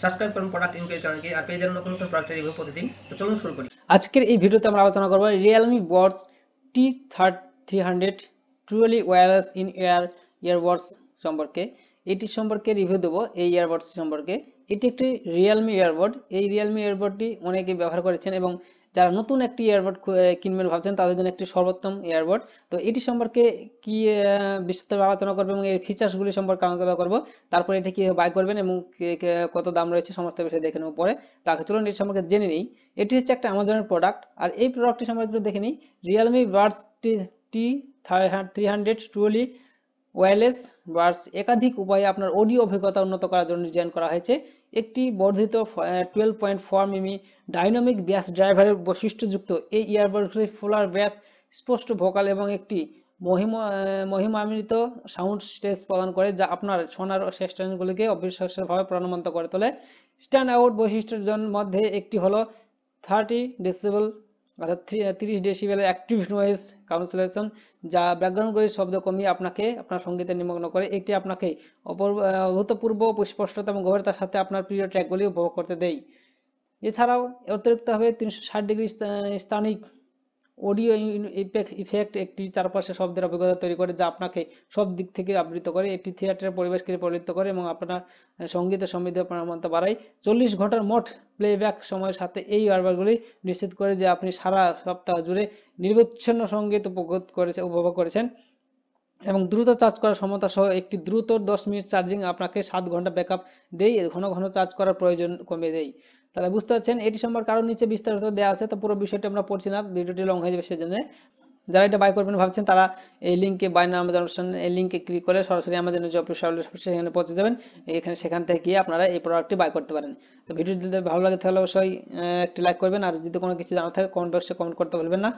Subscribe করুন product inquiry চ্যানেলকে আর পেয়ে যাবেন নতুন নতুন প্রোডাক্টের রিভিউ প্রতিদিন। তো চলুন শুরু করি। আজকের এই ভিডিওতে আমরা আলোচনা করব Realme Buds T300 truly wireless in year earbuds সম্পর্কে। এটি সম্পর্কে রিভিউ দেব। এই ইয়ারবাডস সম্পর্কে, এটি একটি রিয়েলমি ইয়ারবাড। এই রিয়েলমি ইয়ারবাডটি অনেকেই ব্যবহার করেছেন এবং যারা নতুন একটি ইয়ারবাড কিনবেন ভাবছেন তাদের জন্য একটি সর্বোত্তম ইয়ারবাড। তো এটি সম্পর্কে কি বিস্তারিত আলোচনা করব এবং এর ফিচার্সগুলি সম্পর্কে আলোচনা করব। তারপর এটা কিভাবে বাই করবেন এবং কত দাম রয়েছে সমস্ত বিষয় দেখে নেব পরে। তাকে চলুন এর সম্পর্কে জেনে নিই। এটি হচ্ছে একটা আমাজনের প্রোডাক্ট, আর এই প্রোডাক্টটি সম্পর্কে একটু দেখে নিই। Realme Buds T300 truly wireless Buds একাধিক উপায়ে আপনার অডিও অভিজ্ঞতা উন্নত করার জন্য ডিজাইন করা হয়েছে। একটি বর্ধিত 12.4 মিমি ডাইনামিক ব্যাস ড্রাইভারের বৈশিষ্ট্যযুক্ত এই ইয়ারবাডসটি ফুলার ব্যাস, স্পষ্ট ভোকাল এবং একটি মহিমান্বিত সাউন্ড স্টেজ প্রদান করে, যা আপনার শোনার সেশনগুলিকে অবিশ্বাস্যভাবে প্রাণবন্ত করে তোলে। স্ট্যান্ড আউট বৈশিষ্ট্যের মধ্যে একটি হলো 30 ডেসিবেল অর্থাৎ 30 ডেসিবেলের অ্যাক্টিভ নয়েজ ক্যান্সেলেশন, যা ব্যাকগ্রাউন্ডগুলির শব্দ কমিয়ে আপনাকে আপনার সঙ্গীতে নিমগ্ন করে। এটি আপনাকে অভূতপূর্ব স্পষ্টতা এবং গভীরতার সাথে আপনার প্রিয় ট্র্যাকগুলি উপভোগ করতে দেয়। এছাড়াও অতিরিক্তভাবে 360 ডিগ্রি স্থানিক অডিও ইফেক্ট একটি চারপাশে শব্দের অভিজ্ঞতা তৈরি করে, যা আপনাকে সব দিক থেকে আবৃত করে। এটি থিয়েটারের পরিবেশকে পরিবর্তিত করে এবং আপনার সঙ্গীতের সমৃদ্ধ প্রাণবন্ত বাড়ায়। 40 ঘন্টার মোট প্লেব্যাক সময়ের সাথে এই ইয়ারবাডগুলি নিশ্চিত করে যে আপনি সারা সপ্তাহ জুড়ে নিরবচ্ছিন্ন সঙ্গীত উপভোগ করেছেন। এবং দ্রুত চার্জ করার ক্ষমতা সহ একটি দ্রুত 10 মিনিট চার্জিং আপনাকে 7 ঘন্টা ব্যাকআপ দেয়, ঘন ঘন চার্জ করার প্রয়োজন কমিয়ে দেয়। তাহলে বুঝতে পারছেন এটি সম্পর্কে আরো নিচে বিস্তারিত দেওয়া আছে, তো পুরো বিষয়টি আমরা পড়ছি না, ভিডিওটি লং হয়ে যাবে। সেজন্য যারা এটা বাই করবেন ভাবছেন তারা এই লিঙ্কে বাই নাও আমাজন অপশন, এই লিঙ্কে ক্লিক করে সরাসরি আমাজনের যে অফিসিয়াল সেখানে পৌঁছে যাবেন। সেখান থেকে গিয়ে আপনারা এই প্রোডাক্টটি বাই করতে পারেন। তো ভিডিওটি যদি ভালো লাগে তাহলে অবশ্যই একটি লাইক করবেন, আর যদি কোনো কিছু জানা থাকে কমেন্ট বক্সে কমেন্ট করতে ভুলবেন না।